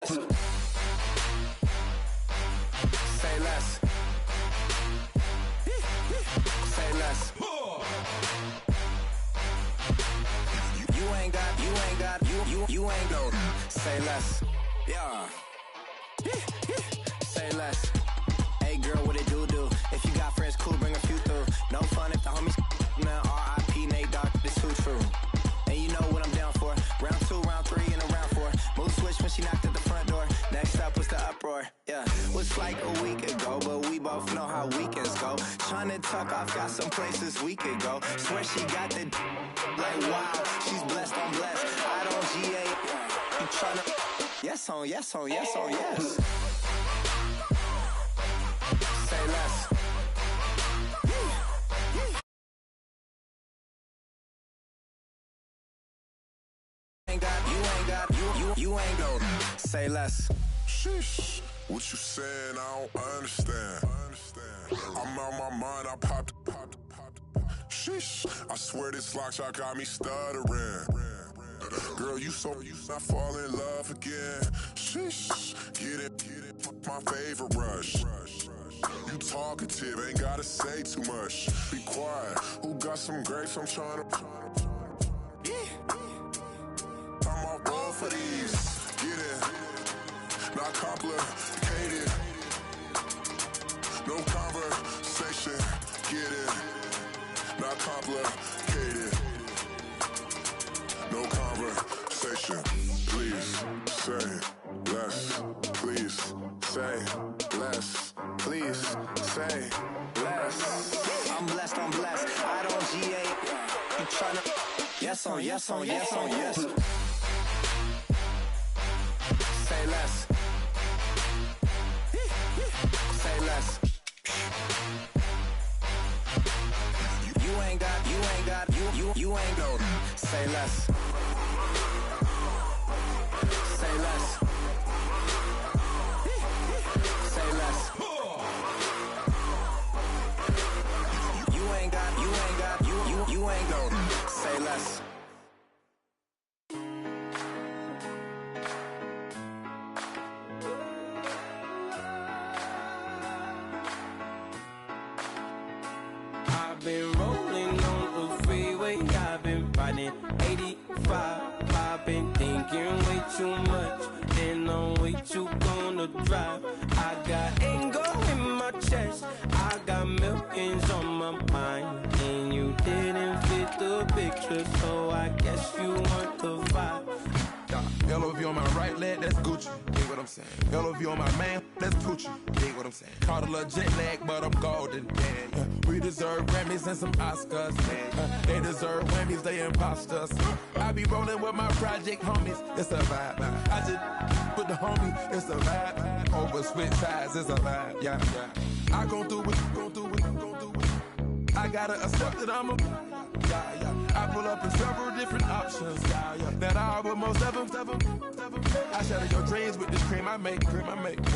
Say less. Say less. You ain't go. Say less. Yeah. Say less. Hey girl, what it do? If you got friends, cool, bring a few through. No fun if the homies now R.I.P. Nate Dogg, this too true. And you know what I'm down for. Round 2, round 3, and a round 4. Mood switch when she knocked at the front door. Next up was the uproar. Yeah, was like a week ago, but we both know how weekends go. Tryna tuck off, got some places we could go. Swear she got the like wow, she's blessed on blessed. I don't GA. You tryna yes on yes on yes on yes. Say less. You ain't go. Say less. Sheesh. What you saying? I don't understand. I'm out my mind. I popped. Sheesh. I swear this lock shot got me stuttering. Girl, you not fall in love again. Sheesh. Get it. My favorite rush. You talkative, ain't gotta say too much. Be quiet. Who got some grapes? I'm trying to. I'm all roll for these. Get it. Not complicated. No conversation. Get it. Not complicated. No conversation. Please say less. Please say less. Please say less. I'm blessed, I don't GA. You tryna yes on yes on yes on yes. Say less. Say less. You ain't go. Say less. Say less. Say less. You ain't go. Say less. I've been rolling on the freeway, I've been riding 85. I've been thinking way too much, and I'm way too gonna drive. I got anger in my chest, I got millions on my mind, and you didn't fit the picture, so I guess you want the vibe. LOV on my right leg, that's Gucci. Dig what I'm saying? LOV on my man, that's Gucci. Dig what I'm saying? Caught a little jet lag, but I'm golden. Yeah. We deserve Grammys and some Oscars. They deserve Grammys, they imposters. I be rolling with my project homies, it's a vibe. I just put the homie, it's a vibe. Over switch sides, it's a vibe. Yeah. I gon' do it. I gotta accept that I'm a. I pull up in several different options. That I will most ever. I shatter your dreams with this cream I make.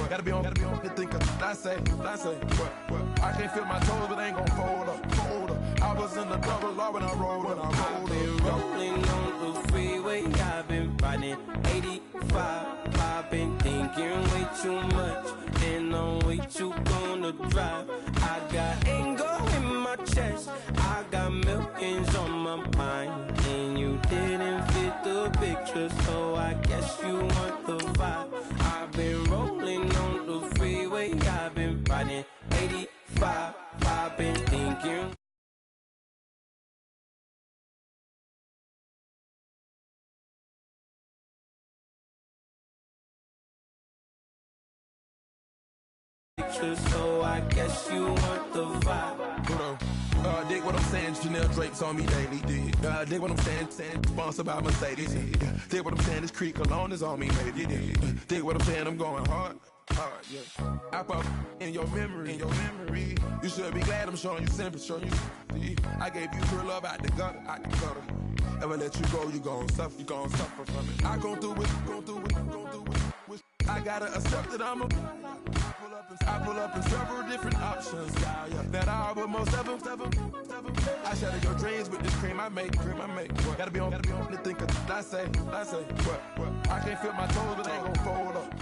Gotta be on the thinker. I say, what? I can't feel my toes, but ain't gon' fold up. I was in the double law when I rolled up. I've been rolling on the freeway, I've been riding 85. I've been thinking way too much, and I'm way too gonna drive. I got anger in my chest, I got millions on my mind, and you didn't fit the picture, so I guess you want the vibe. I've been rolling on the freeway, I've been riding 85. I've been thinking so I guess you want the vibe. Dig what I'm saying, Chanel drapes on me daily. Dig what I'm saying, sponsored by Mercedes. Dig what I'm saying, this Creek cologne is on me, maybe. Dig what I'm saying, I'm going hard, yeah. I pop in your memory. You should be glad I'm showing you sympathy. I gave you real love out the gutter. Ever let you go, you gon' suffer from it. I gon' do it. I gotta accept that I'm a. I pull up in several different options. That I will most ever. I shatter your dreams with this cream I make. Gotta be on the thinker. I say, what? I can't feel my toes, but ain't gon' fold up.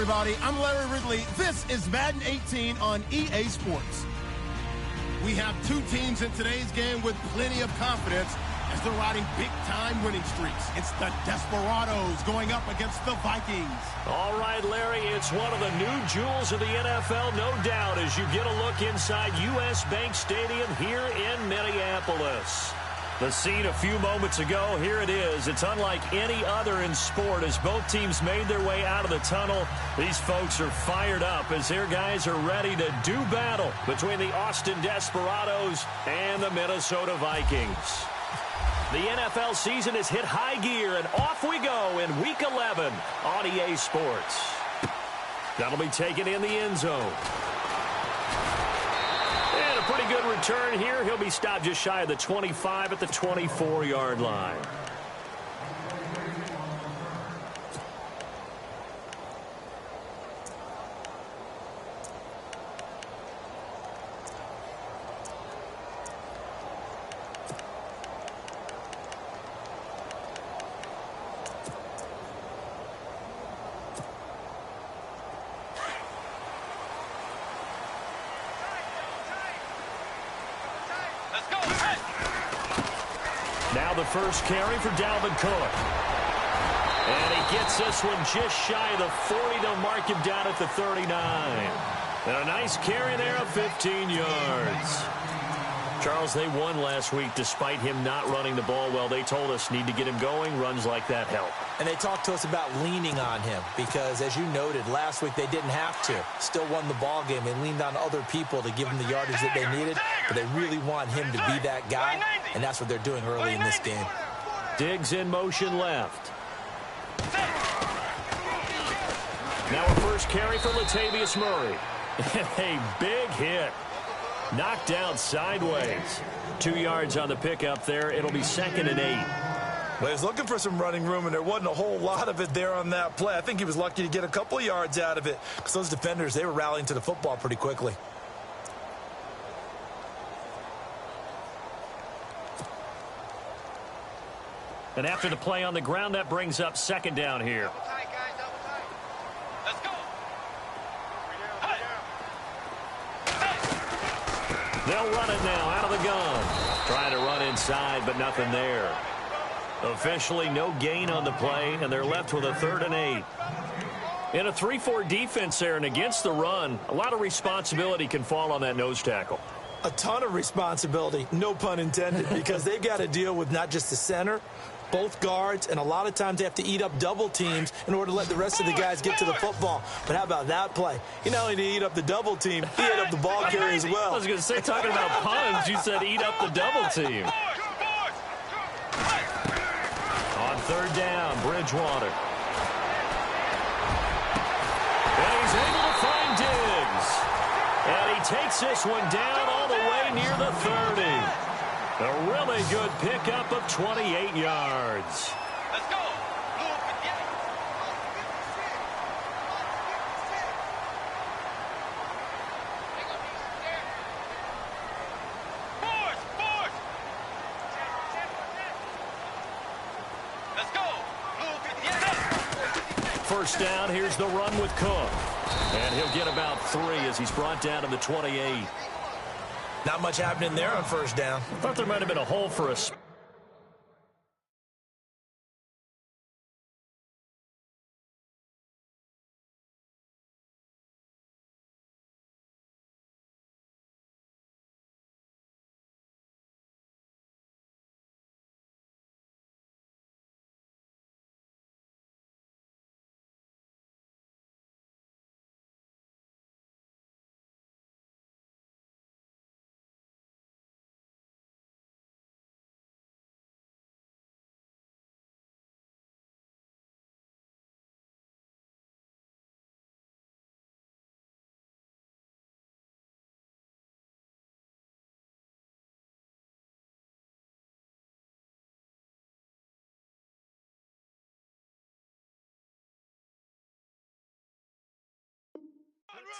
everybody. I'm Larry Ridley. This is Madden 18 on EA Sports. We have two teams in today's game with plenty of confidence as they're riding big-time winning streaks. It's the Desperados going up against the Vikings. All right, Larry, it's one of the new jewels of the NFL, no doubt, as you get a look inside U.S. Bank Stadium here in Minneapolis. The scene a few moments ago, here it is. It's unlike any other in sport as both teams made their way out of the tunnel. These folks are fired up as their guys are ready to do battle between the Austin Desperados and the Minnesota Vikings. The NFL season has hit high gear, and off we go in Week 11 on EA Sports. That'll be taken in the end zone. And a pretty good return here. He'll be stopped just shy of the 25 at the 24-yard line. Now the first carry for Dalvin Cook. And he gets this one just shy of the 40. They'll mark him down at the 39. And a nice carry there of 15 yards. Charles, they won last week despite him not running the ball well. They told us need to get him going. Runs like that help. And they talked to us about leaning on him because, as you noted, last week they didn't have to. Still won the ball game. They leaned on other people to give them the yardage that they needed, but they really want him to be that guy, and that's what they're doing early in this game. Diggs in motion left. Now a first carry for Latavius Murray. A big hit. Knocked down sideways. 2 yards on the pickup there. It'll be 2nd and 8. Well, he was looking for some running room, and there wasn't a whole lot of it there on that play. I think he was lucky to get a couple of yards out of it because those defenders, they were rallying to the football pretty quickly. And after the play on the ground, that brings up 2nd down here. They'll run it now out of the gun. Trying to run inside, but nothing there. Officially no gain on the play, and they're left with a 3rd and 8. In a 3-4 defense there and against the run, a lot of responsibility can fall on that nose tackle. A ton of responsibility, no pun intended, because they've got to deal with not just the center, both guards, and a lot of times they have to eat up double teams in order to let the rest of the guys get to the football. But how about that play? He not only did he eat up the double team, he ate up the ball carrier as well. I was going to say, talking about puns, you said eat up the double team. On 3rd down, Bridgewater. And he's able to find Diggs. And he takes this one down all the way near the 30. A really good pickup of 28 yards. Let's go. Let's go. First down, here's the run with Cook. And he'll get about 3 as he's brought down to the 28. Not much happening there on first down. Thought there might have been a hole for a...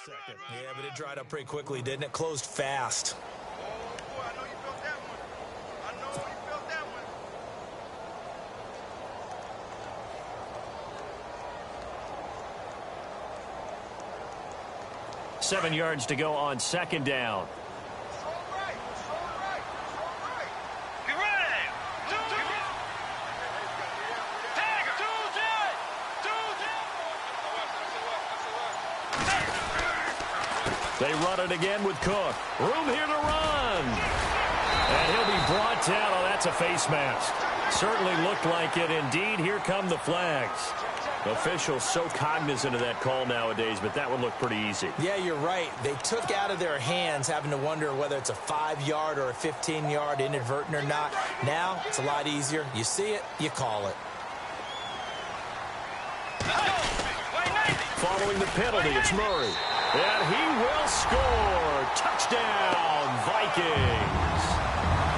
Second. Yeah, but it dried up pretty quickly, didn't it? Closed fast. I know you felt that one. I know you felt that one. 7 yards to go on second down. They run it again with Cook. Room here to run. And he'll be brought down. Oh, that's a face mask. Certainly looked like it. Indeed, here come the flags. Officials so cognizant of that call nowadays, but that would look pretty easy. Yeah, you're right. They took out of their hands having to wonder whether it's a 5-yard or a 15-yard inadvertent or not. Now, it's a lot easier. You see it, you call it. Following the penalty, it's Murray. And he will score. Touchdown, Vikings.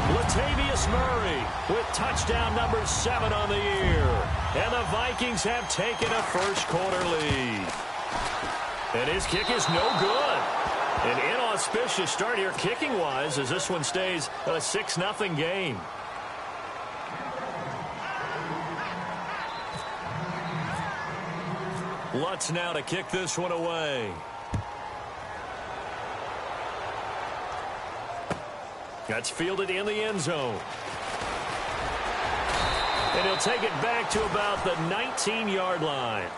Latavius Murray with touchdown number 7 on the year. And the Vikings have taken a first-quarter lead. And his kick is no good. An inauspicious start here kicking-wise as this one stays a 6-0 game. Lutz now to kick this one away. That's fielded in the end zone. And he'll take it back to about the 19-yard line.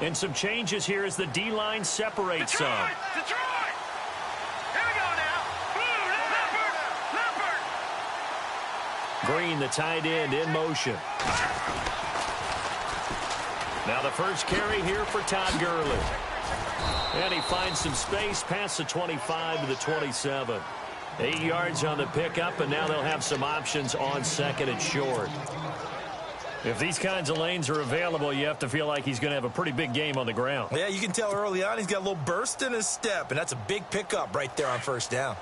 And some changes here as the D-line separates some. Detroit! Here we go now. Leopard! Green, the tight end, in motion. Now the first carry here for Todd Gurley. And he finds some space past the 25 to the 27. 8 yards on the pickup, and now they'll have some options on second and short. If these kinds of lanes are available, you have to feel like he's going to have a pretty big game on the ground. Yeah, you can tell early on he's got a little burst in his step, and that's a big pickup right there on first down.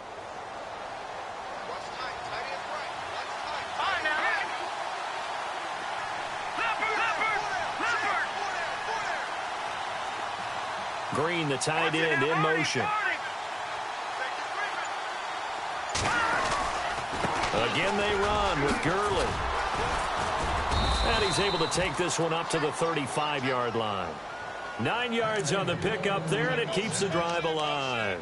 Green, the tight end, in motion. Again they run with Gurley. And he's able to take this one up to the 35-yard line. 9 yards on the pickup there, and it keeps the drive alive.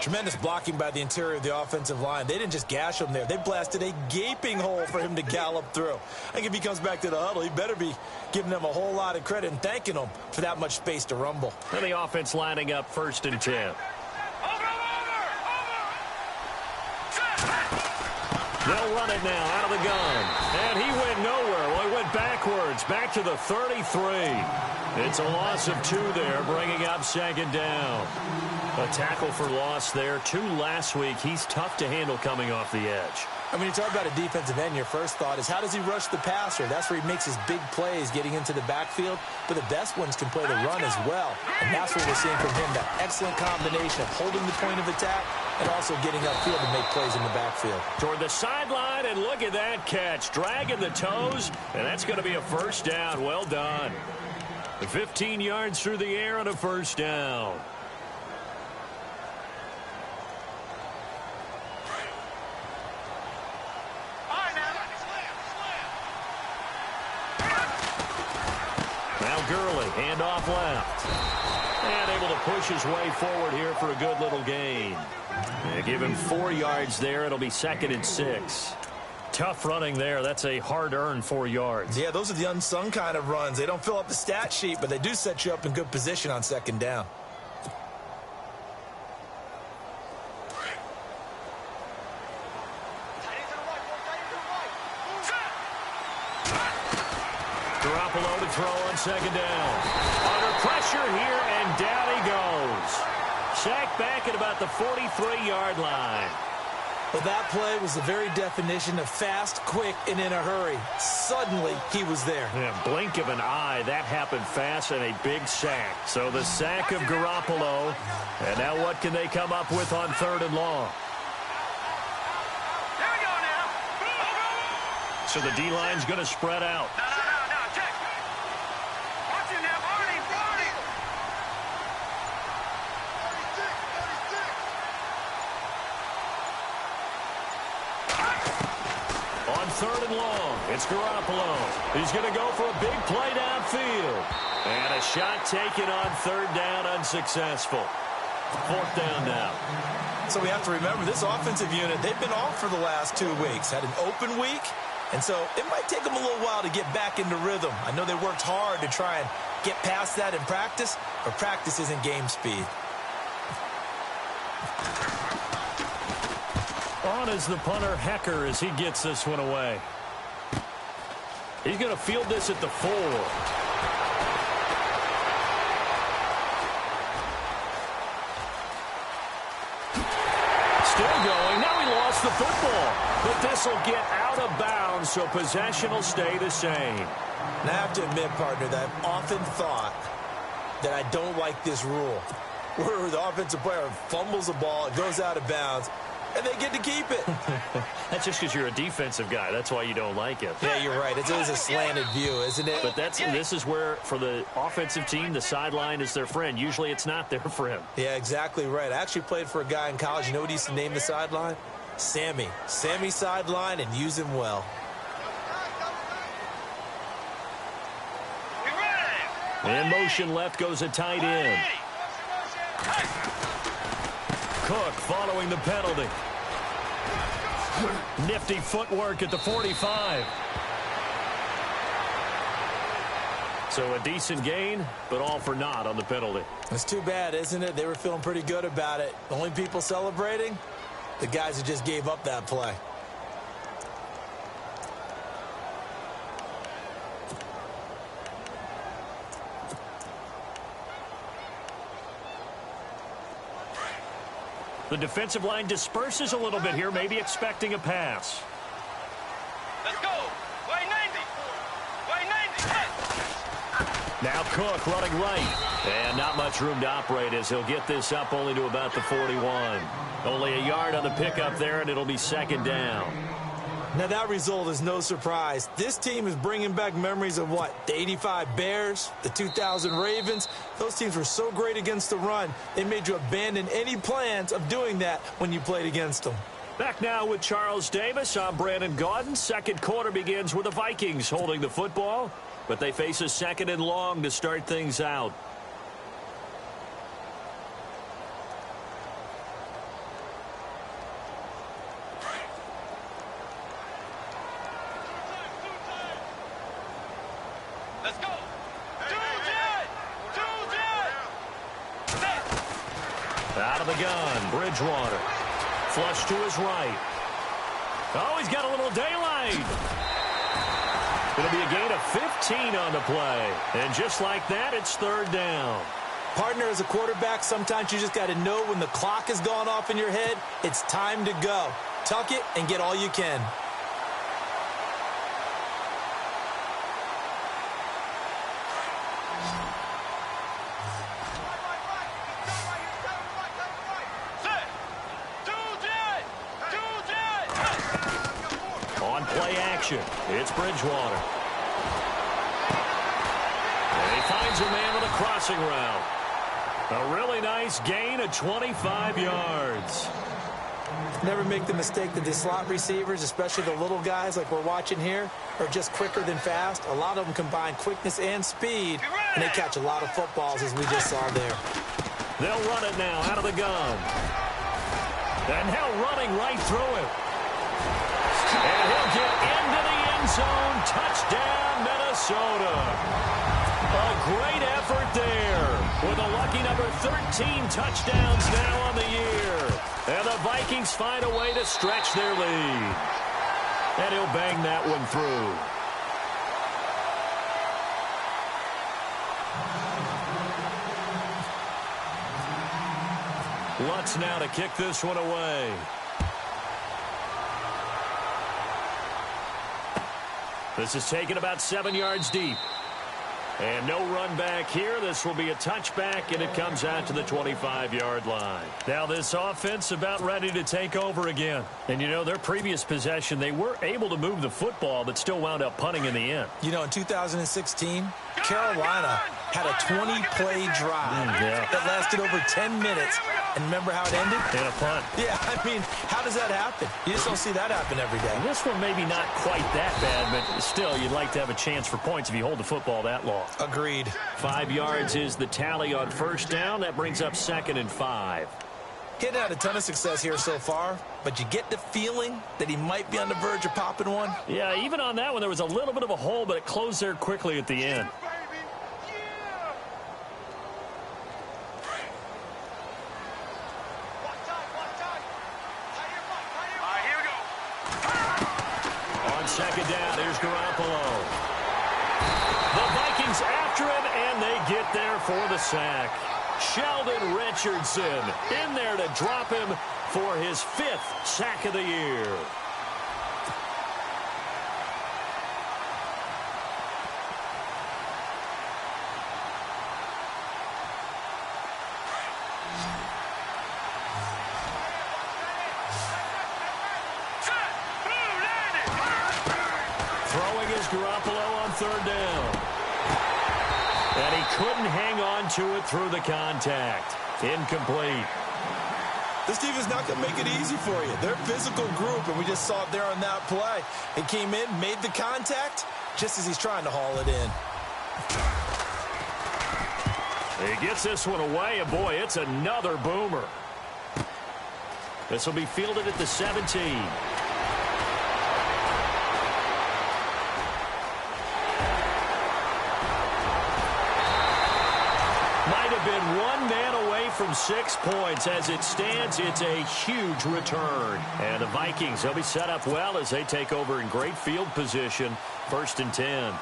Tremendous blocking by the interior of the offensive line. They didn't just gash him there. They blasted a gaping hole for him to gallop through. I think if he comes back to the huddle, he better be giving them a whole lot of credit and thanking them for that much space to rumble. And the offense lining up 1st and 10. They'll run it now out of the gun. And he went nowhere. Well, he went backwards, back to the 33. It's a loss of 2 there, bringing up 2nd down. A tackle for loss there. 2 last week. He's tough to handle coming off the edge. I mean, you talk about a defensive end, your first thought is how does he rush the passer? That's where he makes his big plays getting into the backfield. But the best ones can play the run as well. And that's what we're seeing from him, that excellent combination of holding the point of attack and also getting upfield to make plays in the backfield. Toward the sideline, and look at that catch. Dragging the toes, and that's going to be a first down. Well done. 15 yards through the air and a first down. Now Gurley, handoff left. And able to push his way forward here for a good little gain. They give him 4 yards there. It'll be 2nd and 6. Tough running there. That's a hard-earned 4 yards. Yeah, those are the unsung kind of runs. They don't fill up the stat sheet, but they do set you up in good position on 2nd down. Garoppolo to throw on 2nd down. Under pressure here, and down he goes. Sacked back at about the 43-yard line. Well, that play was the very definition of fast, quick, and in a hurry. Suddenly, he was there. Yeah, blink of an eye. That happened fast, and a big sack. So the sack of Garoppolo. And now what can they come up with on 3rd and long? There we go now. So the D-line's going to spread out. No, check. 3rd and long. It's Garoppolo. He's going to go for a big play downfield. And a shot taken on 3rd down, unsuccessful. 4th down now. So we have to remember this offensive unit, they've been off for the last 2 weeks. Had an open week, and so it might take them a little while to get back into rhythm. I know they worked hard to try and get past that in practice, but practice isn't game speed. On is the punter, Hecker, as he gets this one away. He's going to field this at the 4. Still going. Now he lost the football. But this will get out of bounds, so possession will stay the same. And I have to admit, partner, that I've often thought that I don't like this rule, where the offensive player fumbles the ball, it goes out of bounds, and they get to keep it. That's just because you're a defensive guy. That's why you don't like it. Yeah, you're right. It's always a slanted view, isn't it? But this is where, for the offensive team, the sideline is their friend. Usually it's not their friend. Yeah, exactly right. I actually played for a guy in college. You know what he used to name the sideline? Sammy. Sammy sideline, and use him well. In motion left goes a tight end. Cook following the penalty. Nifty footwork at the 45. So a decent gain, but all for naught on the penalty. It's too bad, isn't it? They were feeling pretty good about it. The only people celebrating, the guys who just gave up that play. The defensive line disperses a little bit here, maybe expecting a pass. Let's go. Way 90. Way 90. Now Cook running right. And not much room to operate as he'll get this up only to about the 41. Only a yard on the pickup there, and it'll be 2nd down. Now, that result is no surprise. This team is bringing back memories of what? The 85 Bears, the 2000 Ravens. Those teams were so great against the run, they made you abandon any plans of doing that when you played against them. Back now with Charles Davis. I'm Brandon Gaudin. 2nd quarter begins with the Vikings holding the football, but they face a 2nd and long to start things out. Out of the gun, Bridgewater. Flush to his right. Oh, he's got a little daylight. It'll be a gain of 15 on the play. And just like that, it's 3rd down. Partner, as a quarterback, sometimes you just got to know when the clock has gone off in your head, it's time to go. Tuck it and get all you can. It's Bridgewater. And he finds a man with a crossing route. A really nice gain of 25 yards. Never make the mistake that the slot receivers, especially the little guys like we're watching here, are just quicker than fast. A lot of them combine quickness and speed, and they catch a lot of footballs, as we just saw there. They'll run it now out of the gun. And Hill running right through it. And he'll get into the end zone. Touchdown, Minnesota. A great effort there with a lucky number 13 touchdowns now on the year. And the Vikings find a way to stretch their lead. And he'll bang that one through. Lutz now to kick this one away. This is taken about 7 yards deep. And no run back here. This will be a touchback, and it comes out to the 25-yard line. Now this offense about ready to take over again. And, you know, their previous possession, they were able to move the football, but still wound up punting in the end. You know, in 2016, Carolina had a 20-play drive that lasted over 10 minutes, And remember how it ended? And a punt. Yeah, I mean, how does that happen? You just don't see that happen every day. And this one maybe not quite that bad, but still, you'd like to have a chance for points if you hold the football that long. Agreed. 5 yards is the tally on first down. That brings up 2nd and 5. He hadn't had a ton of success here so far, but you get the feeling that he might be on the verge of popping one. Yeah, even on that one, there was a little bit of a hole, but it closed there quickly at the end. On 2nd down, here's Garoppolo. The Vikings after him, and they get there for the sack. Sheldon Richardson in there to drop him for his 5th sack of the year. Throwing is Garoppolo on 3rd down. And he couldn't hang on to it through the contact. Incomplete. This team is not going to make it easy for you. They're a physical group, and we just saw it there on that play. He came in, made the contact, just as he's trying to haul it in. He gets this one away, and boy, it's another boomer. This will be fielded at the 17. Might have been one man away from 6 points. As it stands, it's a huge return. And the Vikings, they'll be set up well as they take over in great field position. 1st and 10.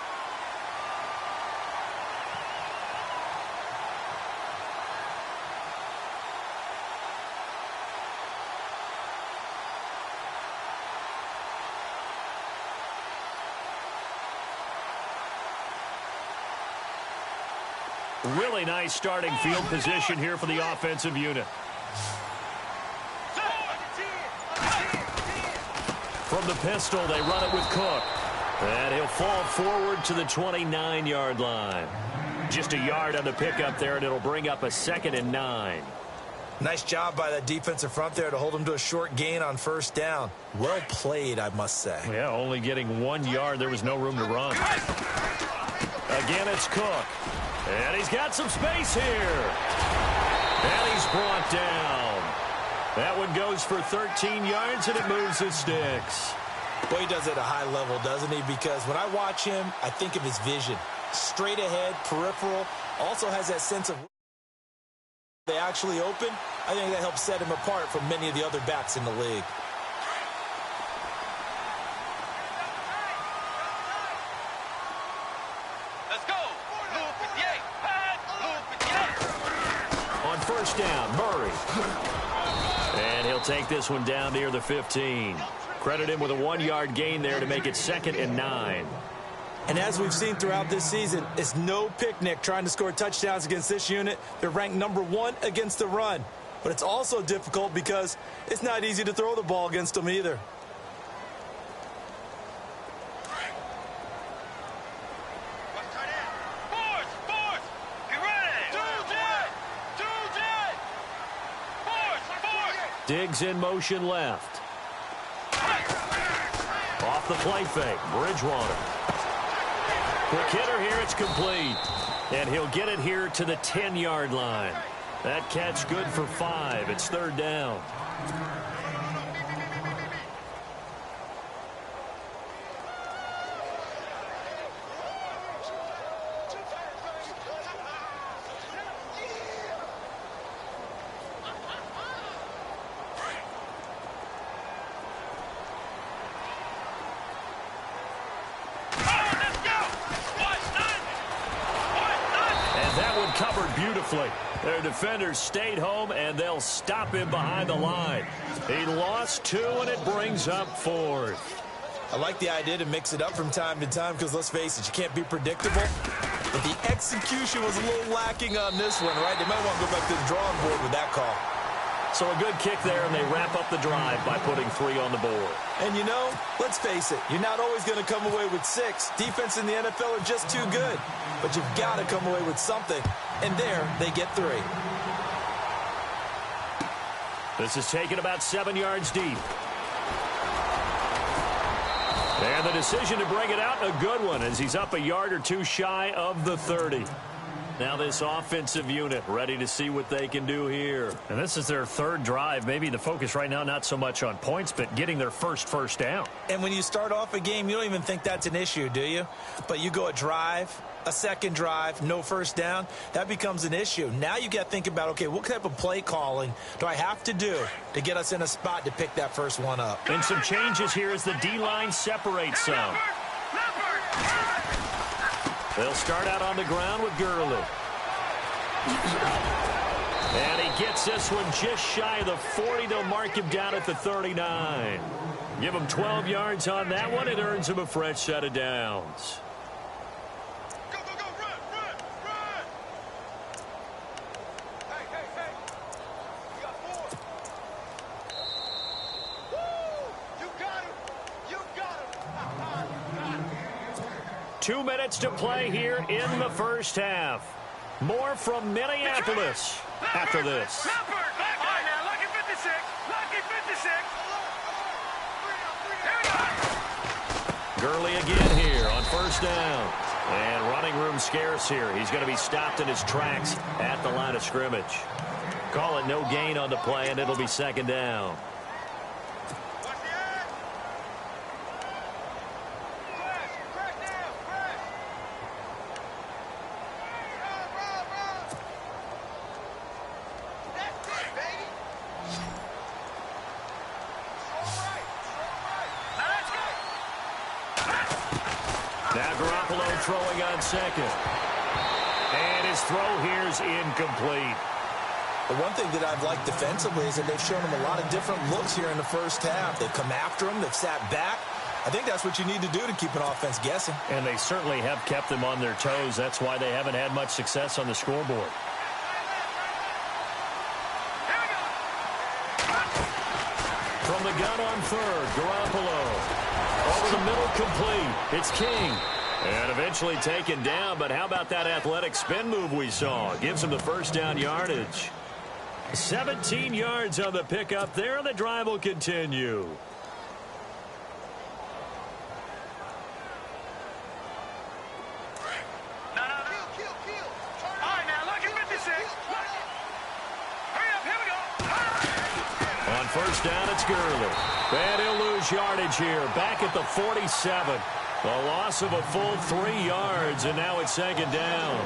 Really nice starting field position here for the offensive unit. From the pistol, they run it with Cook. And he'll fall forward to the 29-yard line. Just a yard on the pickup there, and it'll bring up a 2nd and 9. Nice job by that defensive front there to hold him to a short gain on 1st down. Well played, I must say. Yeah, only getting 1 yard. There was no room to run. Again, it's Cook. And he's got some space here. And he's brought down. That one goes for 13 yards, and it moves his sticks. Boy, he does it at a high level, doesn't he? Because when I watch him, I think of his vision. Straight ahead, peripheral. Also has that sense of they actually open. I think that helps set him apart from many of the other backs in the league. Down, Murray. And he'll take this one down near the 15. Credit him with a 1-yard gain there to make it 2nd and 9. And as we've seen throughout this season, it's no picnic trying to score touchdowns against this unit. They're ranked number 1 against the run. But it's also difficult because it's not easy to throw the ball against them either. Diggs in motion left. Off the play fake. Bridgewater. Quick hitter here. It's complete. And he'll get it here to the 10-yard line. That catch good for 5. It's 3rd down. Covered beautifully. Their defenders stayed home, and they'll stop him behind the line. He lost 2, and it brings up 4th. I like the idea to mix it up from time to time because, let's face it, you can't be predictable. But the execution was a little lacking on this one, right? They might want to go back to the drawing board with that call. So a good kick there, and they wrap up the drive by putting 3 on the board. And, you know, let's face it, you're not always going to come away with 6. Defense in the NFL are just too good. But you've got to come away with something. And there, they get 3. This is taken about 7 yards deep. And the decision to bring it out, a good one, as he's up a yard or two shy of the 30. Now this offensive unit ready to see what they can do here. And this is their third drive. Maybe the focus right now not so much on points, but getting their first down. And when you start off a game, you don't even think that's an issue, do you? But you go a drive, a second drive, no first down, that becomes an issue. Now you got to think about, okay, what type of play calling do I have to do to get us in a spot to pick that first one up? And some changes here as the D-line separates some. They'll start out on the ground with Gurley. And he gets this one just shy of the 40. They'll mark him down at the 39. Give him 12 yards on that one. It earns him a fresh set of downs. Go, go, go, run! Hey. You got 4. Woo! You got him! You got him! 2 minutes to play here in the first half. More from Minneapolis after this. All right, now, lucky 56. Lucky 56. Here we go. Gurley again here on first down. And running room scarce here. He's going to be stopped in his tracks at the line of scrimmage. Call it no gain on the play, and it'll be second down. Throwing on second. And his throw here is incomplete. The one thing that I've liked defensively is that they've shown him a lot of different looks here in the first half. They've come after him. They've sat back. I think that's what you need to do to keep an offense guessing. And they certainly have kept them on their toes. That's why they haven't had much success on the scoreboard. From the gun on third, Garoppolo. Over the middle, complete. It's King. And eventually taken down, but how about that athletic spin move we saw? Gives him the first down yardage. 17 yards on the pickup there, and the drive will continue. Kill. All right, now, lucky 56. Hurry up, here we go. On first down, it's Gurley. And he'll lose yardage here, back at the 47. A loss of a full 3 yards, and now it's second down.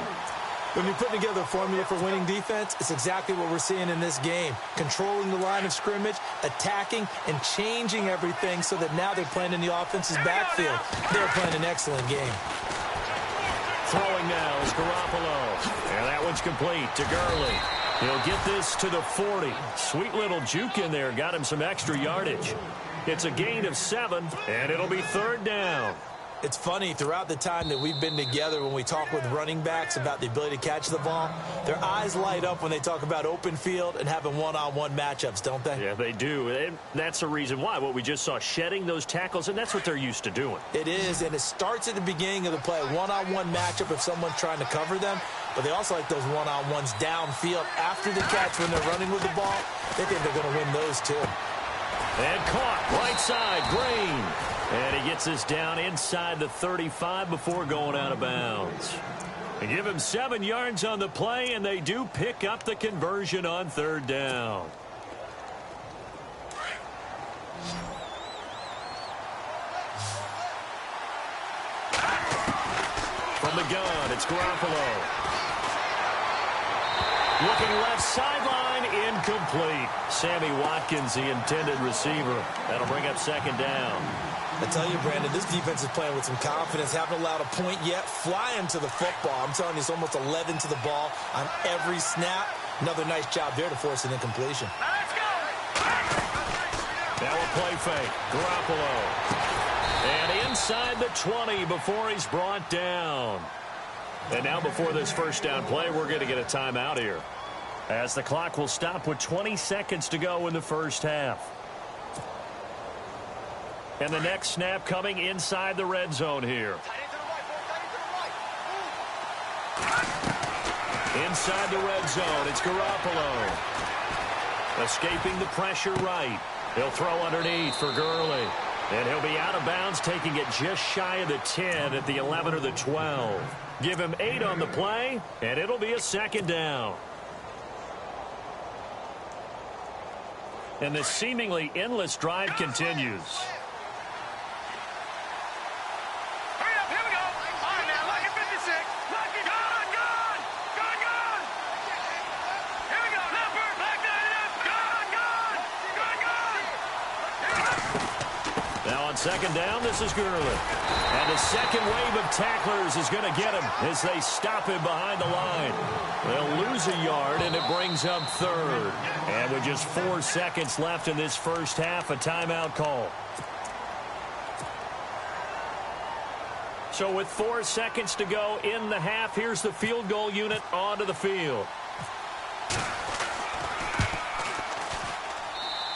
When you're putting together a formula for winning defense, it's exactly what we're seeing in this game. Controlling the line of scrimmage, attacking, and changing everything so that now they're playing in the offense's backfield. They're playing an excellent game. Throwing now is Garoppolo. And that one's complete to Gurley. He'll get this to the 40. Sweet little juke in there. Got him some extra yardage. It's a gain of 7, and it'll be third down. It's funny, throughout the time that we've been together, when we talk with running backs about the ability to catch the ball, their eyes light up when they talk about open field and having one-on-one matchups, don't they? Yeah, they do. And that's the reason why. What we just saw, shedding those tackles, and that's what they're used to doing. It is, and it starts at the beginning of the play, one-on-one matchup if someone's trying to cover them, but they also like those one-on-ones downfield after the catch when they're running with the ball. They think they're going to win those, too. And caught, right side, Green. And he gets this down inside the 35 before going out of bounds. They give him 7 yards on the play, and they do pick up the conversion on third down. From the gun, it's Garoppolo. Looking left sideline, incomplete. Sammy Watkins, the intended receiver. That'll bring up second down. I tell you, Brandon, this defense is playing with some confidence. Haven't allowed a point yet. Flying to the football. I'm telling you, it's almost 11 to the ball on every snap. Another nice job there to force an incompletion. Let's go. Now a play fake. Garoppolo. And inside the 20 before he's brought down. And now before this first down play, we're going to get a timeout here, as the clock will stop with 20 seconds to go in the first half. And the next snap coming inside the red zone here. Inside the red zone, it's Garoppolo. Escaping the pressure right. He'll throw underneath for Gurley. And he'll be out of bounds, taking it just shy of the 10 at the 11 or the 12. Give him 8 on the play, and it'll be a second down. And the seemingly endless drive continues. Hurry up, here we go. All right, now, lock at 56. Lock it. Gone. Here we go. Number. Black 99. Gone. Now on second down, this is Gurley. And the second wave of tacklers is going to get him as they stop him behind the line. They'll lose a yard, and it brings up third. And with just 4 seconds left in this first half, a timeout call. So with 4 seconds to go in the half, here's the field goal unit onto the field.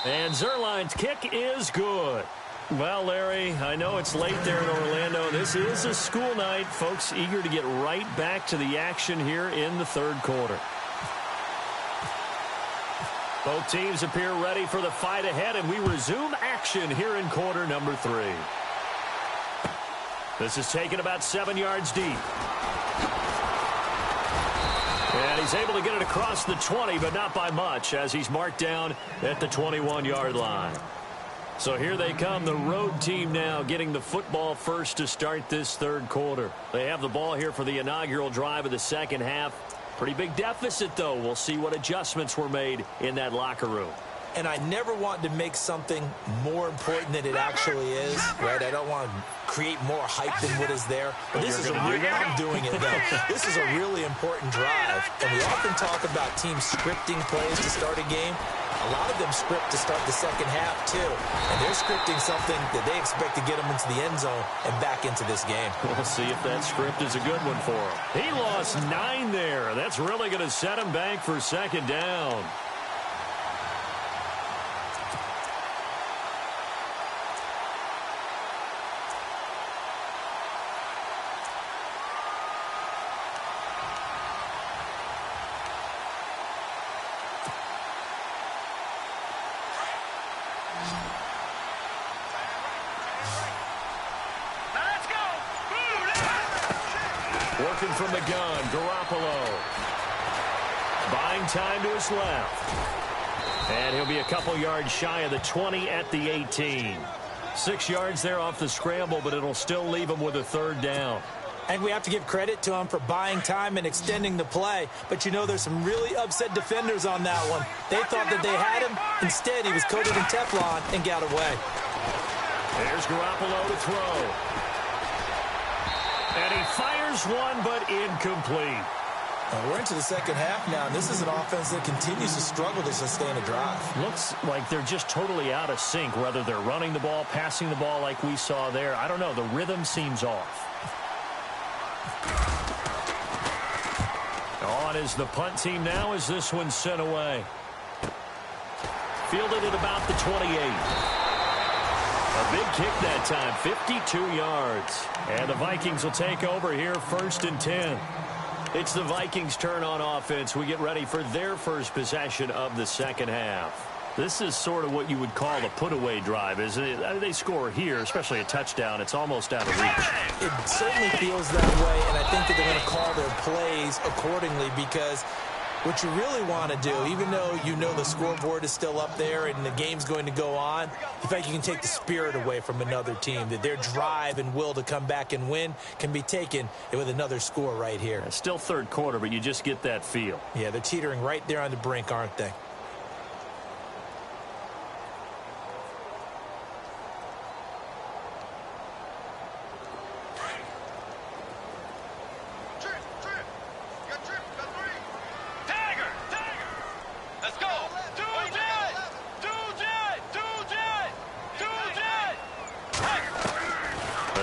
And Zerline's kick is good. Well, Larry, I know it's late there in Orlando. This is a school night. Folks eager to get right back to the action here in the third quarter. Both teams appear ready for the fight ahead, and we resume action here in quarter number 3. This is taken about 7 yards deep. And he's able to get it across the 20, but not by much, as he's marked down at the 21-yard line. So here they come, the road team now getting the football first to start this third quarter. They have the ball here for the inaugural drive of the second half. Pretty big deficit, though. We'll see what adjustments were made in that locker room. And I never want to make something more important than it actually is, right? I don't want to create more hype than what is there. But this is I'm doing it, though. This is a really important drive. And we often talk about teams scripting plays to start a game. A lot of them script to start the second half, too. And they're scripting something that they expect to get them into the end zone and back into this game. We'll see if that script is a good one for him. He lost 9 there. That's really going to set him back for second down. Working from the gun, Garoppolo. Buying time to his left. And he'll be a couple yards shy of the 20 at the 18. 6 yards there off the scramble, but it'll still leave him with a third down. And we have to give credit to him for buying time and extending the play. But, you know, there's some really upset defenders on that one. They thought that they had him. Instead, he was coated in Teflon and got away. There's Garoppolo to throw. And he fires one, but incomplete. We're into the second half now, and this is an offense that continues to struggle to sustain a drive. Looks like they're just totally out of sync, whether they're running the ball, passing the ball like we saw there. I don't know. The rhythm seems off. On is the punt team now as this one's sent away. Fielded at about the 28. A big kick that time, 52 yards. And the Vikings will take over here, 1st and 10. It's the Vikings' turn on offense. We get ready for their first possession of the second half. This is sort of what you would call a put-away drive, isn't it? They score here, especially a touchdown. It's almost out of reach. It certainly feels that way, and I think that they're going to call their plays accordingly because what you really want to do, even though you know the scoreboard is still up there and the game's going to go on, in fact, you can take the spirit away from another team, that their drive and will to come back and win can be taken with another score right here. It's still third quarter, but you just get that feel. Yeah, they're teetering right there on the brink, aren't they?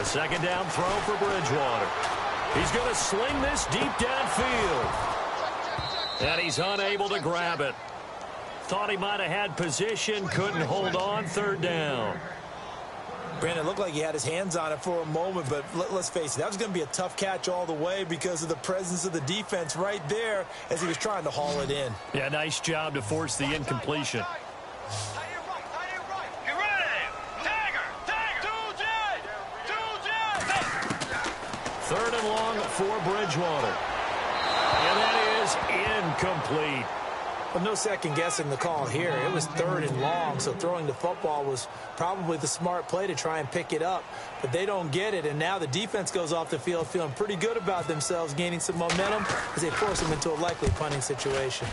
Second down throw for Bridgewater. He's going to sling this deep downfield. And he's unable to grab it. Thought he might have had position, couldn't hold on, third down. Brandon, it looked like he had his hands on it for a moment, but let's face it, that was going to be a tough catch all the way because of the presence of the defense right there as he was trying to haul it in. Yeah, nice job to force the incompletion. Third and long for Bridgewater. And that is incomplete. Well, no second guessing the call here. It was 3rd and long, so throwing the football was probably the smart play to try and pick it up. But they don't get it, and now the defense goes off the field feeling pretty good about themselves, gaining some momentum as they force them into a likely punting situation.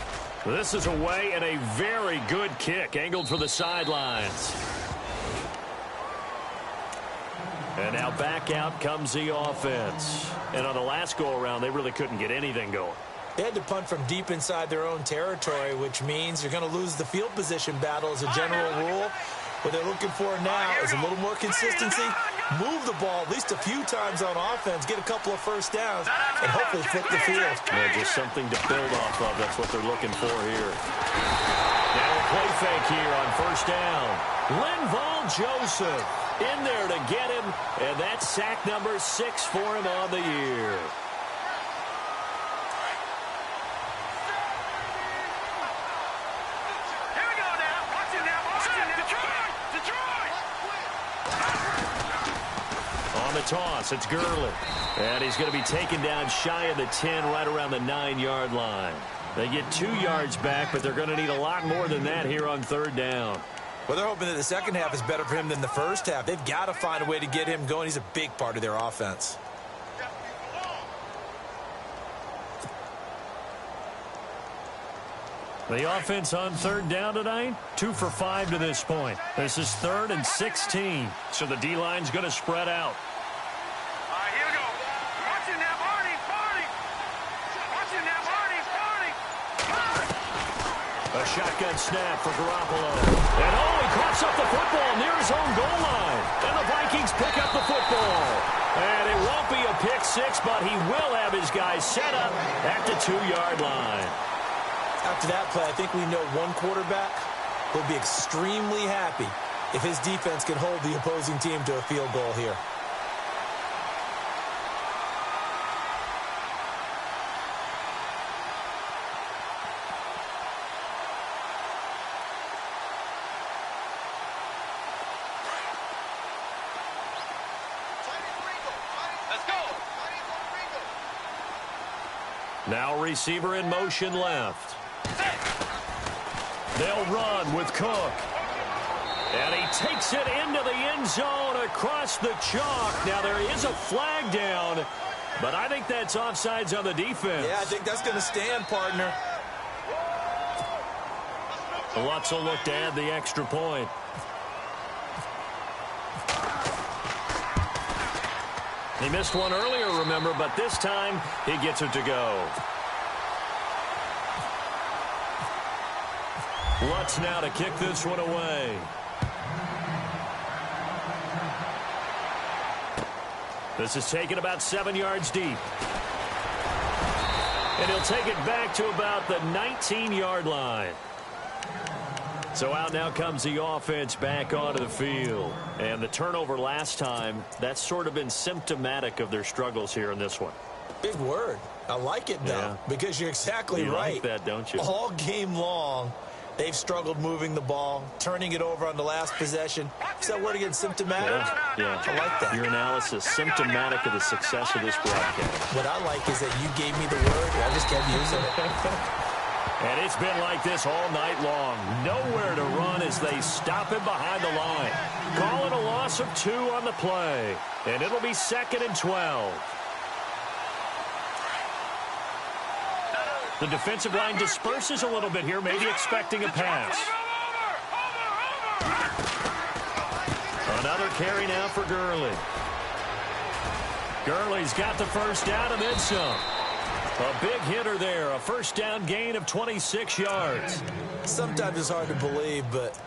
This is away and a very good kick, angled for the sidelines. And now back out comes the offense. And on the last go-around, they really couldn't get anything going. They had to punt from deep inside their own territory, which means you're going to lose the field position battle as a general rule. What they're looking for now is a little more consistency, move the ball at least a few times on offense, get a couple of first downs, and hopefully flip the field. Yeah, just something to build off of. That's what they're looking for here. Now a play fake here on first down. Linval Joseph in there to get him, and that's sack number 6 for him on the year. On the toss, it's Gurley. And he's going to be taken down shy of the 10, right around the 9-yard line. They get 2 yards back, but they're going to need a lot more than that here on 3rd down. Well, they're hoping that the second half is better for him than the first half. They've got to find a way to get him going. He's a big part of their offense. The offense on 3rd down tonight, 2 for 5 to this point. This is 3rd and 16, so the D-line's going to spread out. All right, here we go. Watch it now, Barney. Watch it now, Barney. A shotgun snap for Garoppolo. And he coughs up the football near his own goal line. And the Vikings pick up the football. And it won't be a pick 6, but he will have his guys set up at the 2-yard line. After that play, I think we know one quarterback will be extremely happy if his defense can hold the opposing team to a field goal here. Let's go. Now receiver in motion left. They'll run with Cook. And he takes it into the end zone across the chalk. Now there is a flag down, but I think that's offsides on the defense. Yeah, I think that's going to stand, partner. Lutz will look to add the extra point. He missed one earlier, remember, but this time he gets it to go. Lutz now to kick this one away. This is taken about 7 yards deep. And he'll take it back to about the 19-yard line. So out now comes the offense back onto the field. And the turnover last time, that's sort of been symptomatic of their struggles here in this one. Big word. I like it, though, because you're exactly right. You like that, don't you? All game long, they've struggled moving the ball, turning it over on the last possession. Is that word again, symptomatic? Yeah. I like that. Your analysis, symptomatic of the success of this broadcast. What I like is that you gave me the word, and I just kept using it. And it's been like this all night long. Nowhere to run as they stop him behind the line. Call it a loss of 2 on the play. And it'll be 2nd and 12. The defensive line disperses a little bit here, maybe expecting a pass. Another carry now for Gurley. Gurley's got the first down and then some. A big hitter there, a first down gain of 26 yards. Sometimes it's hard to believe, but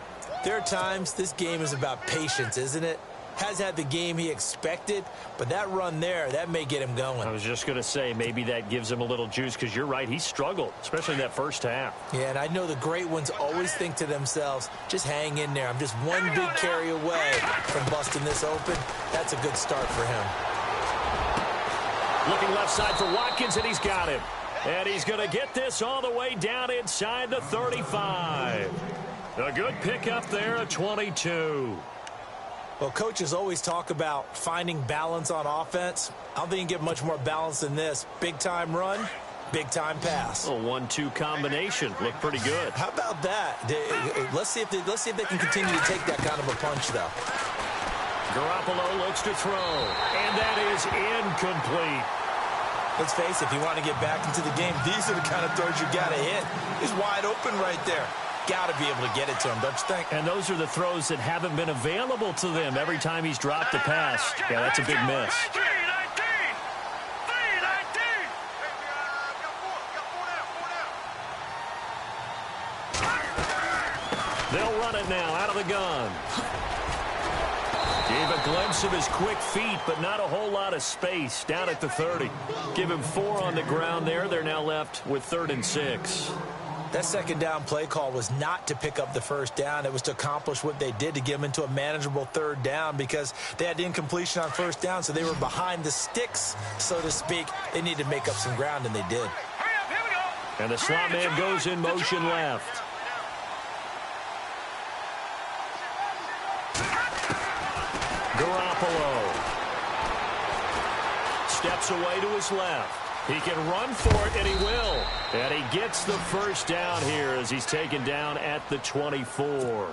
there are times this game is about patience, isn't it? has had the game he expected, but that run there, that may get him going. I was just going to say, maybe that gives him a little juice, because you're right, he struggled, especially in that first half. Yeah, and I know the great ones always think to themselves, just hang in there. I'm just one big carry away from busting this open. That's a good start for him. Looking left side for Watkins, and he's got him. And he's going to get this all the way down inside the 35. A good pickup there at 22. Well, coaches always talk about finding balance on offense. I don't think you can get much more balance than this. Big-time run, big-time pass. A 1-2 combination. Looked pretty good. How about that? Let's see if they can continue to take that kind of a punch, though. Garoppolo looks to throw, and that is incomplete. Let's face it, if you want to get back into the game, these are the kind of throws you got to hit. He's wide open right there. Got to be able to get it to him, don't you think? And those are the throws that haven't been available to them every time he's dropped a pass. Yeah, that's a big miss. They'll run it now out of the gun. Gave a glimpse of his quick feet, but not a whole lot of space down at the 30. Give him 4 on the ground there. They're now left with 3rd and 6. That second down play call was not to pick up the first down. It was to accomplish what they did, to get them into a manageable 3rd down, because they had the incompletion on first down, so they were behind the sticks, so to speak. They needed to make up some ground, and they did. And the slot man goes in motion left. Garoppolo steps away to his left. He can run for it, and he will. And he gets the first down here as he's taken down at the 24.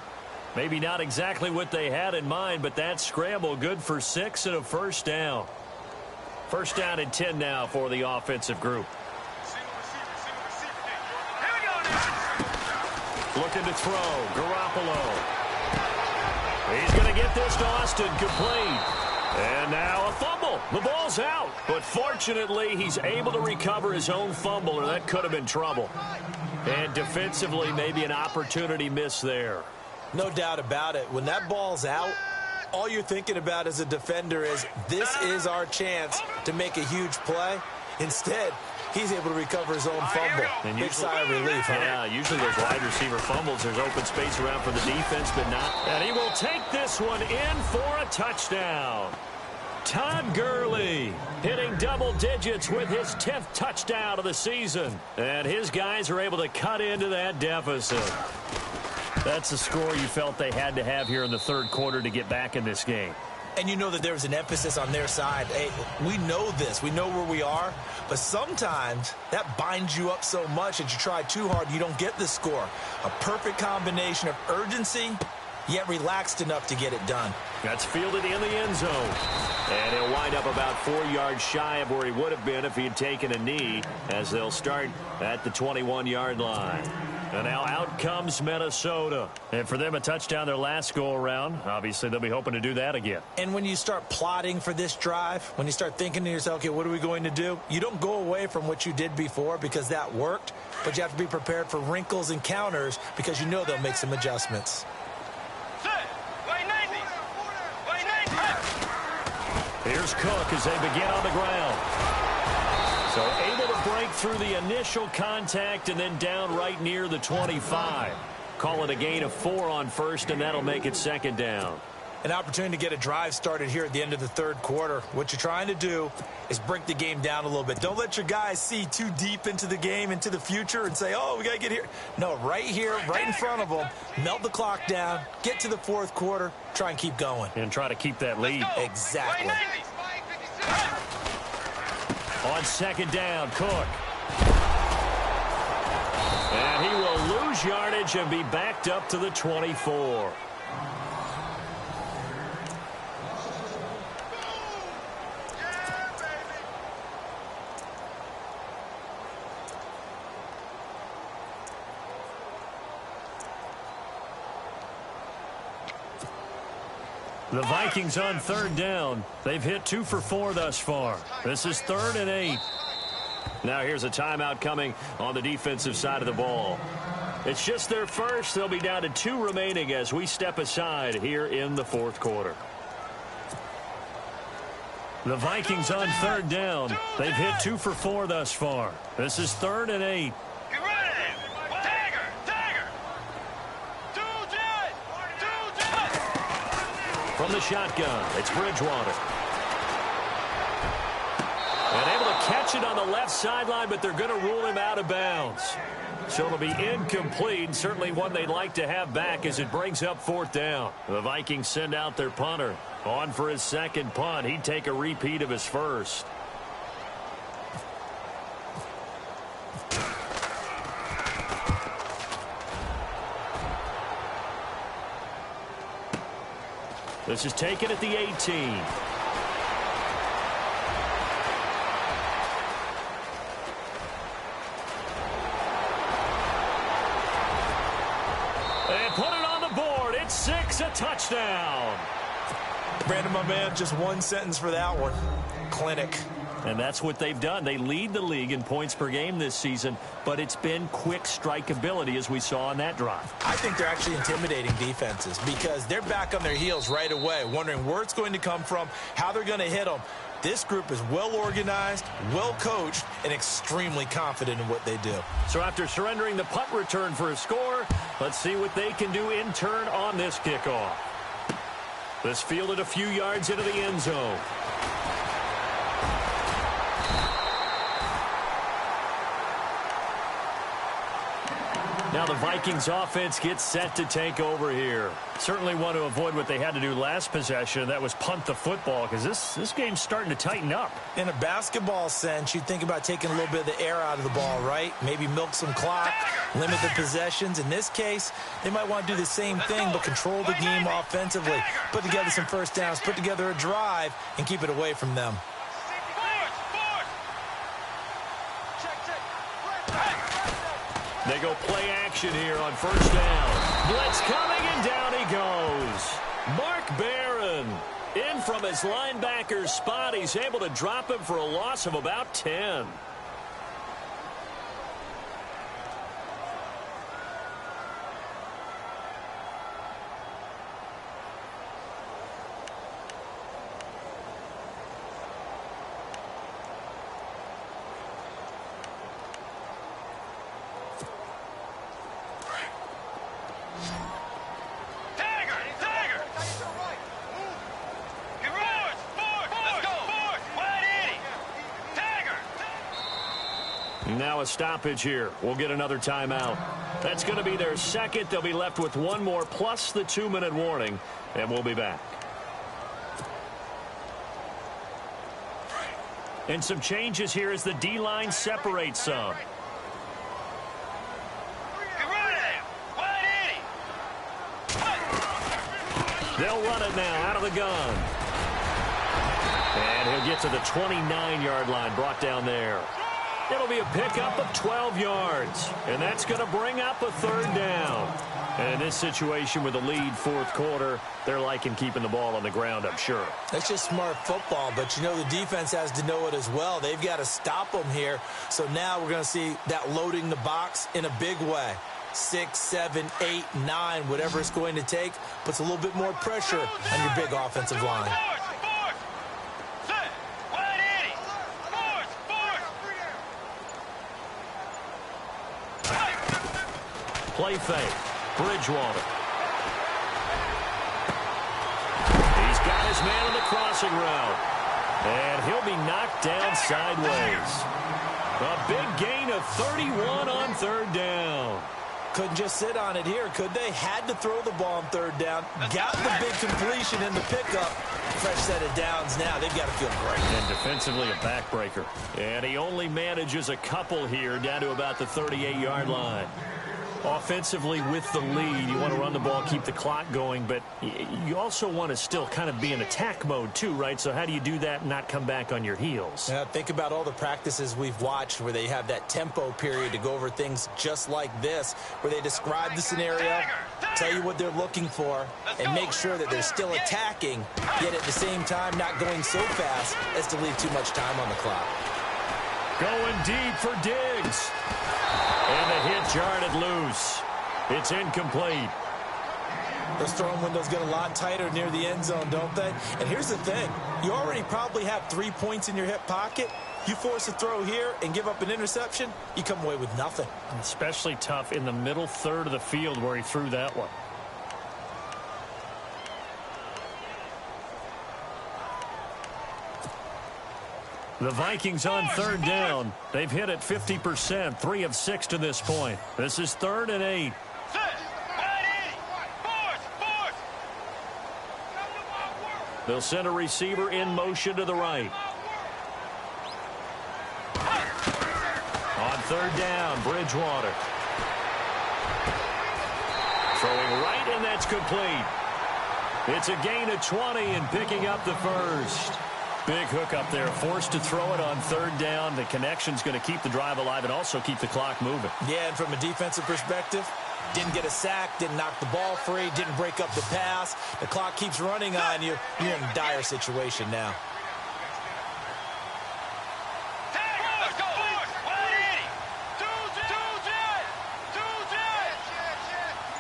Maybe not exactly what they had in mind, but that scramble good for 6 and a first down. First down and 10 now for the offensive group. Looking to throw. Garoppolo. He's going to get this to Austin complete. And now a fumble. The ball's out. But fortunately, he's able to recover his own fumble, or that could have been trouble. And defensively, maybe an opportunity miss there. No doubt about it. When that ball's out, all you're thinking about as a defender is, this is our chance to make a huge play. Instead, he's able to recover his own fumble. And big sigh of relief, huh? Yeah, usually those wide receiver fumbles, there's open space around for the defense, but not. And he will take this one in for a touchdown. Todd Gurley hitting double digits with his 10th touchdown of the season. And his guys are able to cut into that deficit. That's the score you felt they had to have here in the 3rd quarter to get back in this game. And you know that there was an emphasis on their side. Hey, we know this. We know where we are. But sometimes that binds you up so much that you try too hard, you don't get the score. A perfect combination of urgency, yet relaxed enough to get it done. That's fielded in the end zone. And he'll wind up about 4 yards shy of where he would have been if he had taken a knee, as they'll start at the 21-yard line. And now out comes Minnesota. And for them, a touchdown their last go-around. Obviously, they'll be hoping to do that again. And when you start plotting for this drive, when you start thinking to yourself, okay, what are we going to do? You don't go away from what you did before because that worked, but you have to be prepared for wrinkles and counters because you know they'll make some adjustments. Here's Cook as they begin on the ground. So able to break through the initial contact and then down right near the 25. Call it a gain of 4 on first, and that'll make it 2nd down. An opportunity to get a drive started here at the end of the 3rd quarter. What you're trying to do is break the game down a little bit. Don't let your guys see too deep into the game, into the future, and say, oh, we got to get here. No, right here, right in front of them, melt the clock down, get to the 4th quarter, try and keep going. And try to keep that lead. Exactly. On 2nd down, Cook. And he will lose yardage and be backed up to the 24. The Vikings on 3rd down. They've hit 2 for 4 thus far. This is 3rd and 8. Now here's a timeout coming on the defensive side of the ball. It's just their first. They'll be down to 2 remaining as we step aside here in the 4th quarter. The Vikings on third down. They've hit 2 for 4 thus far. This is 3rd and 8. Get ready! Dagger! Dagger! From the shotgun, it's Bridgewater. And able to catch it on the left sideline, but they're going to rule him out of bounds. So it'll be incomplete, certainly one they'd like to have back as it brings up 4th down. The Vikings send out their punter. On for his second punt. He'd take a repeat of his first. This is taken at the 18. It's 6, a touchdown. Brandon, my man, just one sentence for that one. Clinic. And that's what they've done. They lead the league in points per game this season, but it's been quick strikeability as we saw on that drive. I think they're actually intimidating defenses because they're back on their heels right away, wondering where it's going to come from, how they're going to hit them. This group is well organized, well coached, and extremely confident in what they do. So after surrendering the punt return for a score, let's see what they can do in turn on this kickoff. This fielded a few yards into the end zone. Now the Vikings offense gets set to take over here. Certainly want to avoid what they had to do last possession. That was punt the football because this game's starting to tighten up. In a basketball sense, you think about taking a little bit of the air out of the ball, right? Maybe milk some clock, limit the possessions. In this case, they might want to do the same thing but control the game offensively. Put together some first downs, put together a drive, and keep it away from them. They go play action here on first down. Blitz coming, and down he goes. Mark Barron in from his linebacker spot. He's able to drop him for a loss of about 10. Now a stoppage here. We'll get another timeout. That's going to be their second. They'll be left with one more plus the 2-minute warning, and we'll be back. And some changes here as the D-line separates some. They'll run it now out of the gun. And he'll get to the 29-yard line, brought down there. It'll be a pickup of 12 yards, and that's going to bring up a third down. And in this situation with the lead fourth quarter, they're liking keeping the ball on the ground, I'm sure. That's just smart football, but you know the defense has to know it as well. They've got to stop them here. So now we're going to see that loading the box in a big way. 6, 7, 8, 9, whatever it's going to take, puts a little bit more pressure on your big offensive line. Play fake. Bridgewater. He's got his man on the crossing route. And he'll be knocked down sideways. A big gain of 31 on third down. Couldn't just sit on it here, could they? Had to throw the ball on third down. Got the big completion in the pickup. Fresh set of downs now. They've got to feel great. And defensively a backbreaker. And he only manages a couple here down to about the 38-yard line. Offensively with the lead, you want to run the ball, keep the clock going, but you also want to still kind of be in attack mode too, right? So how do you do that and not come back on your heels? Yeah, think about all the practices we've watched where they have that tempo period to go over things just like this, where they describe the scenario, tell you what they're looking for, and make sure that they're still attacking, yet at the same time not going so fast as to leave too much time on the clock. Going deep for Diggs. And the hit jarred it loose. It's incomplete. Those throwing windows get a lot tighter near the end zone, don't they? And here's the thing. You already probably have 3 points in your hip pocket. You force a throw here and give up an interception, you come away with nothing. And especially tough in the middle third of the field where he threw that one. The Vikings on third down. They've hit it 50%, 3 of 6 to this point. This is 3rd and 8. They'll send a receiver in motion to the right. On third down, Bridgewater. Throwing right, and that's complete. It's a gain of 20 and picking up the first. Big hook up there, forced to throw it on third down. The connection's going to keep the drive alive and also keep the clock moving. Yeah, and from a defensive perspective, didn't get a sack, didn't knock the ball free, didn't break up the pass. The clock keeps running on you. You're in a dire situation now.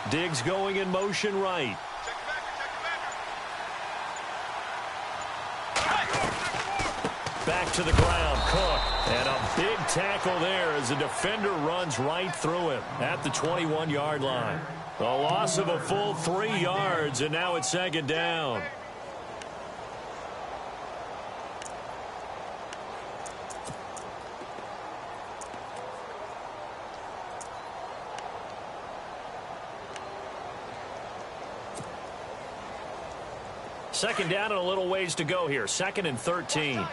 Diggs going in motion right. Back to the ground, Cook. And a big tackle there as the defender runs right through him at the 21-yard line. A loss of a full 3 yards, and now it's 2nd down. Second down and a little ways to go here. 2nd and 13.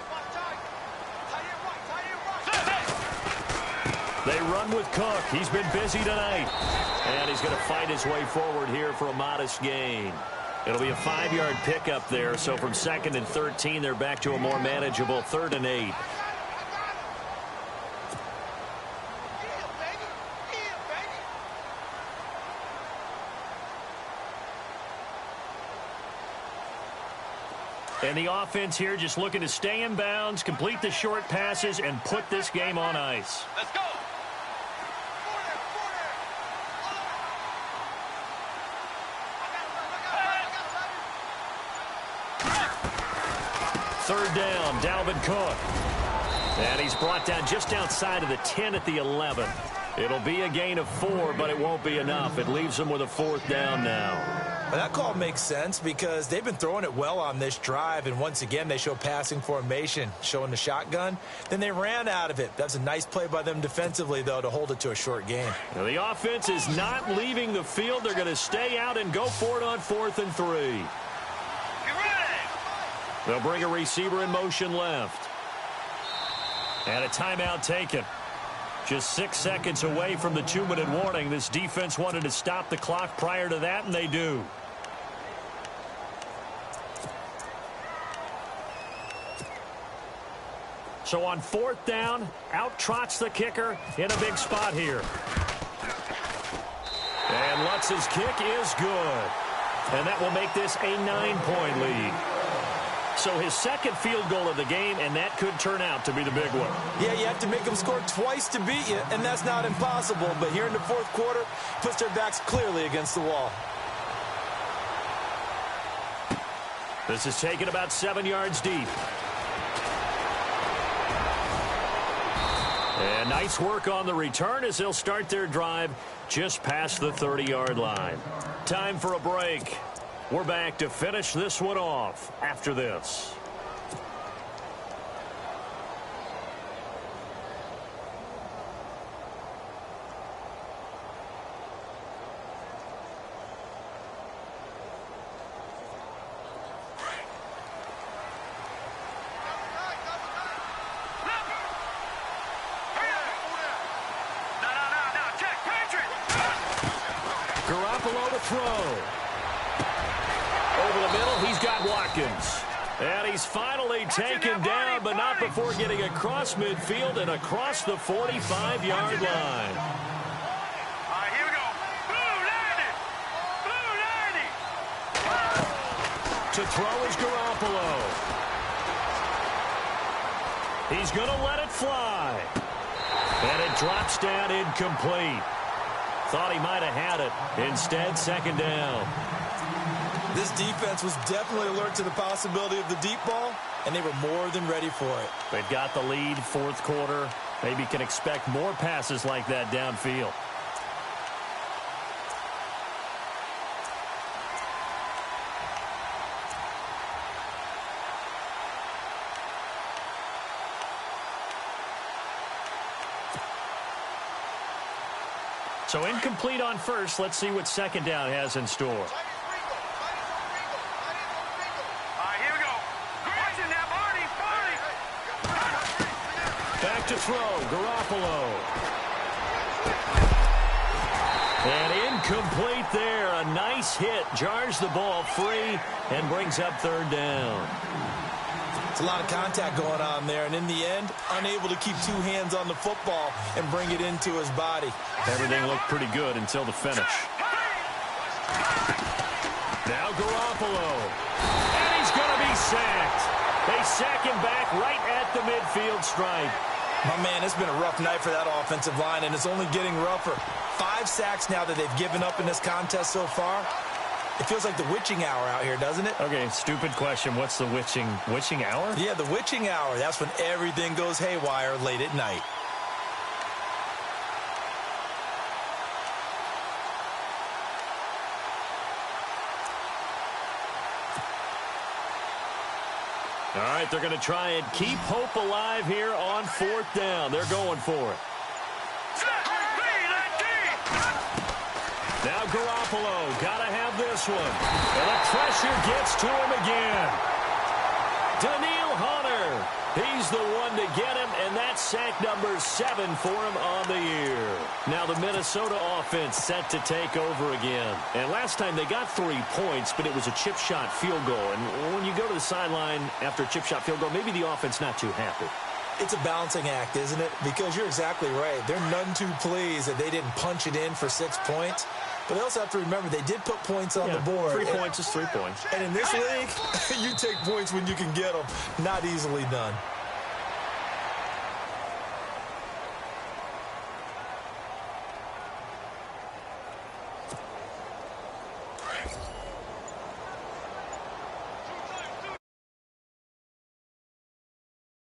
They run with Cook. He's been busy tonight. And he's going to fight his way forward here for a modest gain. It'll be a 5-yard pickup there. So from 2nd and 13, they're back to a more manageable 3rd and 8. And the offense here just looking to stay in bounds, complete the short passes, and put this game on ice. Let's go. Third down, Dalvin Cook. And he's brought down just outside of the 10 at the 11. It'll be a gain of 4, but it won't be enough. It leaves them with a 4th down now. Well, that call makes sense because they've been throwing it well on this drive, and once again they show passing formation, showing the shotgun. Then they ran out of it. That's a nice play by them defensively, though, to hold it to a short gain. Now, the offense is not leaving the field. They're going to stay out and go for it on 4th and 3. They'll bring a receiver in motion left. And a timeout taken. Just 6 seconds away from the 2-minute warning. This defense wanted to stop the clock prior to that, and they do. So on 4th down, out trots the kicker in a big spot here. And Lutz's kick is good. And that will make this a 9-point lead. So his 2nd field goal of the game, and that could turn out to be the big one. Yeah, you have to make them score twice to beat you, and that's not impossible. But here in the 4th quarter, puts their backs clearly against the wall. This is taken about 7 yards deep. And nice work on the return as they'll start their drive just past the 30-yard line. Time for a break. We're back to finish this one off after this. Garoppolo to throw. Over the middle, he's got Watkins. And he's finally taken down, but not before getting across midfield and across the 45-yard line. All right, here we go. Blue 90. To throw is Garoppolo. He's going to let it fly. And it drops down incomplete. Thought he might have had it. Instead, second down. This defense was definitely alert to the possibility of the deep ball, and they were more than ready for it. They've got the lead, fourth quarter. Maybe can expect more passes like that downfield. So incomplete on first. Let's see what second down has in store. All right, here we go. Watch it now, Barney. Back to throw, Garoppolo. And incomplete there. A nice hit. Jars the ball free and brings up third down. It's a lot of contact going on there, and in the end, unable to keep two hands on the football and bring it into his body. Everything looked pretty good until the finish. Now Garoppolo. And he's going to be sacked. They sack him back right at the midfield stripe. My man, it's been a rough night for that offensive line, and it's only getting rougher. 5 sacks now that they've given up in this contest so far. It feels like the witching hour out here, doesn't it? Okay, stupid question. What's the witching hour? Yeah, the witching hour. That's when everything goes haywire late at night. All right, they're going to try and keep hope alive here on fourth down. They're going for it. Now Garoppolo, got to have this one. And the pressure gets to him again. Daniil Hunter, he's the one to get him, and that's sack number 7 for him on the year. Now the Minnesota offense set to take over again. And last time they got 3 points, but it was a chip shot field goal. And when you go to the sideline after a chip shot field goal, maybe the offense not too happy. It's a balancing act, isn't it? Because you're exactly right. They're none too pleased that they didn't punch it in for 6 points. But they also have to remember they did put points on the board. 3 points is 3 points. And in this league, you take points when you can get them. Not easily done.